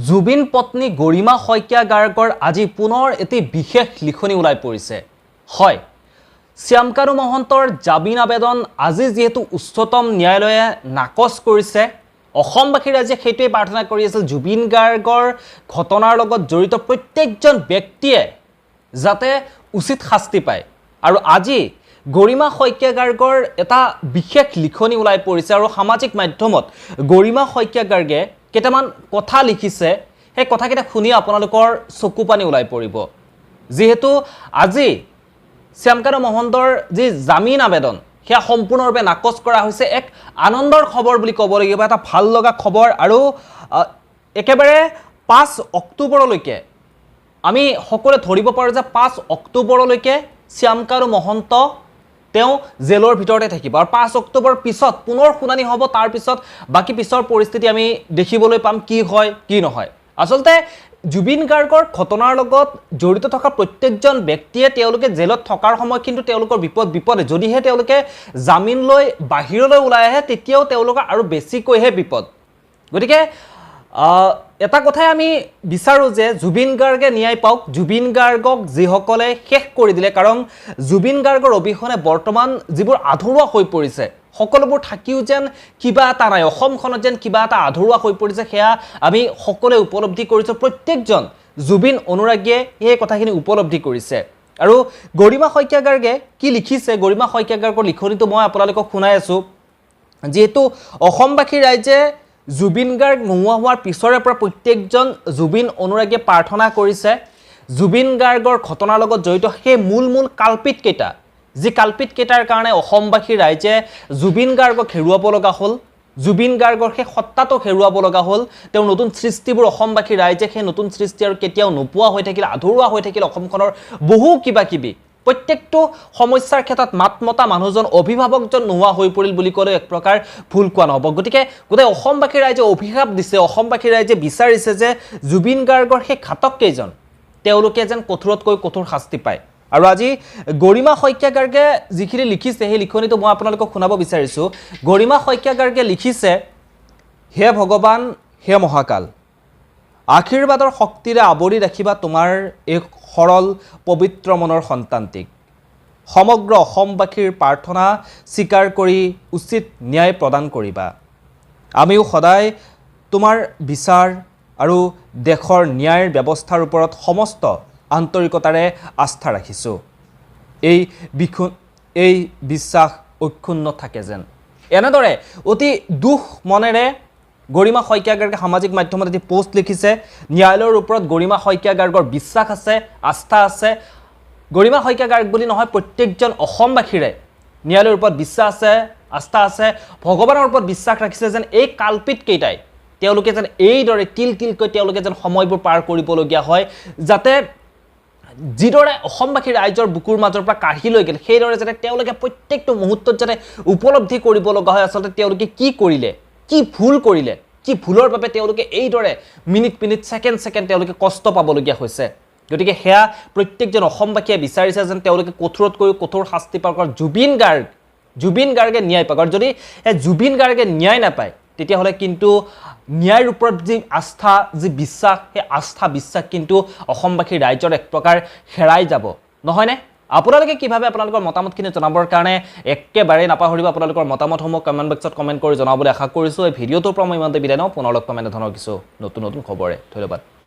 জুবিন পত্নী গৰিমা শইকীয়া গাৰ্গৰ আজি পুনৰ এটি বিশেষ লিখনি ওলাই পৰিছে। হয়, শ্যামকানু মহন্তৰ জামিন আবেদন আজি যেহেতু উচ্চতম ন্যায়ালয়ে নাকচ কৰিছে, অসমবাসী ৰাইজে সেইটোৱে প্ৰাৰ্থনা কৰি আছিল জুবিন গাৰ্গৰ ঘটনাৰ লগত জড়িত প্ৰত্যেকজন ব্যক্তিয়ে যাতে উচিত শাস্তি পায়। আৰু আজি গৰিমা শইকীয়া গাৰ্গৰ এটা বিশেষ লিখনি ওলাই পৰিছে আৰু সামাজিক মাধ্যমত গৰিমা শইকীয়া গাৰ্গে কেইটামান কথা লিখিছে, সেই কথাকেইটা শুনি আপোনালোকৰ চকু পানী ওলাই পৰিব। যেহেতু আজি শ্যামকানু মহন্তৰ যি জামিন আবেদন সেয়া সম্পূৰ্ণৰূপে নাকচ কৰা হৈছে, এক আনন্দৰ খবৰ বুলি ক'ব লাগিব, এটা ভাল লগা খবৰ। আৰু একেবাৰে 5 অক্টোবৰলৈকে আমি সকলোৱে ধৰিব পাৰোঁ যে 5 অক্টোবৰলৈকে শ্যামকানু মহন্ত তেওঁ জেলৰ ভিতৰতে থাকিব আৰু 5 অক্টোবৰ পিছত পুনৰ শুনানি হ'ব। তাৰ পিছত বাকী পিছৰ পৰিস্থিতি আমি দেখিবলৈ পাম কি হয় কি নহয়। আচলতে জুবিন গাৰ্গৰ ঘটনাৰ লগত জড়িত থকা প্ৰত্যেকজন ব্যক্তিয়ে তেওঁলোকে জেলত থকাৰ সময় কিন্তু তেওঁলোকৰ বিপদে যদিহে তেওঁলোকে জামিন লৈ বাহিৰলৈ ওলাই আহে তেতিয়াও তেওঁলোকৰ আৰু বেছিকৈহে বিপদ। গতিকে এটা কথাই আমি বিচাৰোঁ যে জুবিন গাৰ্গে ন্যায় পাওক, জুবিন গাৰ্গক যিসকলে শেষ কৰি দিলে, কাৰণ জুবিন গাৰ্গৰ অবিহনে বৰ্তমান যিবোৰ আধৰুৱা হৈ পৰিছে সকলোবোৰ থাকিও যেন কিবা এটা নাই, অসমখনত যেন কিবা এটা আধৰুৱা হৈ পৰিছে, সেয়া আমি সকলোৱে উপলব্ধি কৰিছোঁ। প্ৰত্যেকজন জুবিন অনুৰাগীয়ে এই কথাখিনি উপলব্ধি কৰিছে। আৰু গৰিমা শইকীয়া গাৰ্গে কি লিখিছে, গৰিমা শইকীয়া গাৰ্গৰ লিখনিটো মই আপোনালোকক শুনাই আছোঁ। যিহেতু অসমবাসী ৰাইজে জুবিন গাৰ্গ নোহোৱা হোৱাৰ পিছৰে পৰা প্ৰত্যেকজন জুবিন অনুৰাগীয়ে প্ৰাৰ্থনা কৰিছে জুবিন গাৰ্গৰ ঘটনাৰ লগত জড়িত সেই মূল কালপিতকেইটা, যি কালপিতকেইটাৰ কাৰণে অসমবাসী ৰাইজে জুবিন গাৰ্গক হেৰুৱাব লগা হ'ল, জুবিন গাৰ্গৰ সেই সত্তাটোক হেৰুৱাব লগা হ'ল। তেওঁৰ নতুন সৃষ্টিবোৰ অসমবাসী ৰাইজে সেই নতুন সৃষ্টি আৰু কেতিয়াও নোপোৱা হৈ থাকিল, আধৰুৱা হৈ থাকিল। অসমখনৰ বহু কিবাকিবি প্ৰত্যেকটো সমস্যাৰ ক্ষেত্ৰত মাত মতা মানুহজন, অভিভাৱকজন নোহোৱা হৈ পৰিল বুলি ক'লে এক প্ৰকাৰ ভুল কোৱা নহ'ব। গতিকে গোটেই অসমবাসী ৰাইজে অভিশাপ দিছে, অসমবাসী ৰাইজে বিচাৰিছে যে জুবিন গাৰ্গৰ সেই ঘাতককেইজন তেওঁলোকে যেন কঠোৰতকৈ কঠোৰ শাস্তি পায়। আৰু আজি গৰিমা শইকীয়া গাৰ্গে যিখিনি লিখিছে সেই লিখনিটো মই আপোনালোকক শুনাব বিচাৰিছোঁ। গৰিমা শইকীয়া গাৰ্গে লিখিছে, হে ভগৱান, হে মহাকাল, আশীৰ্বাদৰ শক্তিৰে আৱৰি ৰাখিবা তোমাৰ এই সৰল পবিত্ৰ মনৰ সন্তানটিক। সমগ্ৰ অসমবাসীৰ প্ৰাৰ্থনা স্বীকাৰ কৰি উচিত ন্যায় প্ৰদান কৰিবা। আমিও সদায় তোমাৰ বিচাৰ আৰু দেশৰ ন্যায়ৰ ব্যৱস্থাৰ ওপৰত সমস্ত আন্তৰিকতাৰে আস্থা ৰাখিছোঁ। এই বিশ্বাস অক্ষুণ্ণ থাকে যেন। এনেদৰে অতি দুখ মনেৰে গৰিমা শইকীয়া গাৰ্গে সামাজিক মাধ্যমত এটি পোষ্ট লিখিছে। ন্যায়ালয়ৰ ওপৰত গৰিমা শইকীয়া গাৰ্গৰ বিশ্বাস আছে, আস্থা আছে। গৰিমা শইকীয়া গাৰ্গ বুলি নহয়, প্ৰত্যেকজন অসমবাসীৰে ন্যায়ালয়ৰ ওপৰত বিশ্বাস আছে, আস্থা আছে, ভগৱানৰ ওপৰত বিশ্বাস ৰাখিছে যেন এই কালপিতকেইটাই তেওঁলোকে যেন এইদৰে তিলকৈ তেওঁলোকে যেন সময়বোৰ পাৰ কৰিবলগীয়া হয়, যাতে যিদৰে অসমবাসী ৰাইজৰ বুকুৰ মাজৰ পৰা কাঢ়ি লৈ গ'ল সেইদৰে যাতে তেওঁলোকে প্ৰত্যেকটো মুহূৰ্তত যাতে উপলব্ধি কৰিব লগা হয় আচলতে তেওঁলোকে কি কৰিলে, কি ভুল কৰিলে, কি ভুলৰ বাবে তেওঁলোকে এইদৰে মিনিট ছেকেণ্ড তেওঁলোকে কষ্ট পাবলগীয়া হৈছে। গতিকে সেয়া প্ৰত্যেকজন অসমবাসীয়ে বিচাৰিছে যেন তেওঁলোকে কঠোৰতকৈ কঠোৰ শাস্তি পাওক আৰু জুবিন গাৰ্গে ন্যায় পাওক। আৰু যদি জুবিন গাৰ্গে ন্যায় নাপায় তেতিয়াহ'লে কিন্তু ন্যায়ৰ ওপৰত যি আস্থা, যি বিশ্বাস, সেই আস্থা বিশ্বাস কিন্তু অসমবাসীৰ ৰাইজৰ এক প্ৰকাৰ হেৰাই যাব, নহয়নে? আপোনালোকে কি ভাবে আপোনালোকৰ মতামতখিনি জনাবৰ কাৰণে একেবাৰে নাপাহৰিব। আপোনালোকৰ মতামতসমূহ কমেণ্ট বক্সত কমেণ্ট কৰি জনাবলৈ আশা কৰিছোঁ। এই ভিডিঅ'টোৰ পৰা মই ইমানতে বিদায় লওঁ। পুনৰ লগ পাম এনেধৰণৰ কিছু নতুন খবৰে। ধন্যবাদ।